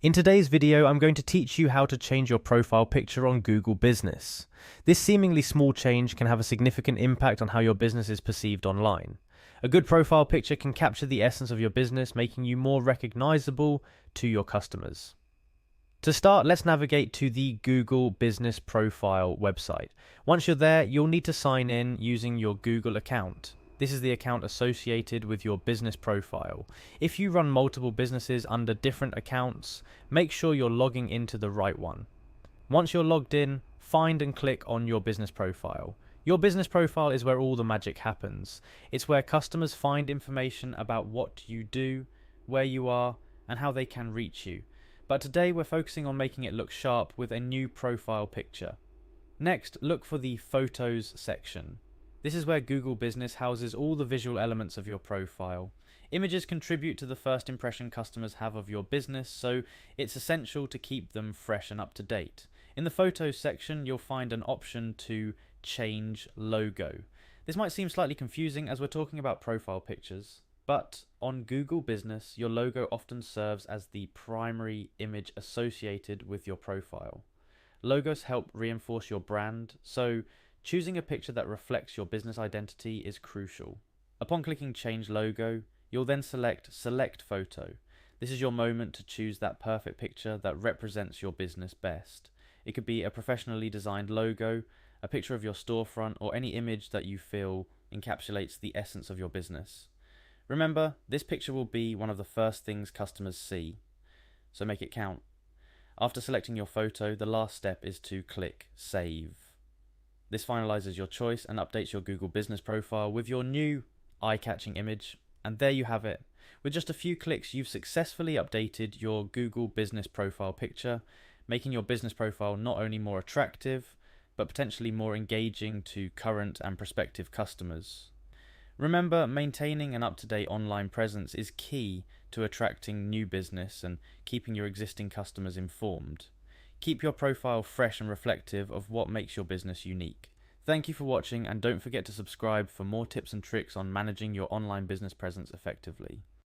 In today's video, I'm going to teach you how to change your profile picture on Google Business. This seemingly small change can have a significant impact on how your business is perceived online. A good profile picture can capture the essence of your business, making you more recognizable to your customers. To start, let's navigate to the Google Business Profile website. Once you're there, you'll need to sign in using your Google account. This is the account associated with your business profile. If you run multiple businesses under different accounts, make sure you're logging into the right one. Once you're logged in, find and click on your business profile. Your business profile is where all the magic happens. It's where customers find information about what you do, where you are, and how they can reach you. But today we're focusing on making it look sharp with a new profile picture. Next, look for the Photos section. This is where Google Business houses all the visual elements of your profile. Images contribute to the first impression customers have of your business, so it's essential to keep them fresh and up to date. In the Photos section, you'll find an option to change logo. This might seem slightly confusing as we're talking about profile pictures, but on Google Business, your logo often serves as the primary image associated with your profile. Logos help reinforce your brand, so choosing a picture that reflects your business identity is crucial. Upon clicking Change Logo, you'll then select Select Photo. This is your moment to choose that perfect picture that represents your business best. It could be a professionally designed logo, a picture of your storefront, or any image that you feel encapsulates the essence of your business. Remember, this picture will be one of the first things customers see, so make it count. After selecting your photo, the last step is to click Save. This finalizes your choice and updates your Google Business profile with your new eye-catching image, and there you have it. With just a few clicks, you've successfully updated your Google Business profile picture, making your business profile not only more attractive, but potentially more engaging to current and prospective customers. Remember, maintaining an up-to-date online presence is key to attracting new business and keeping your existing customers informed. Keep your profile fresh and reflective of what makes your business unique. Thank you for watching, and don't forget to subscribe for more tips and tricks on managing your online business presence effectively.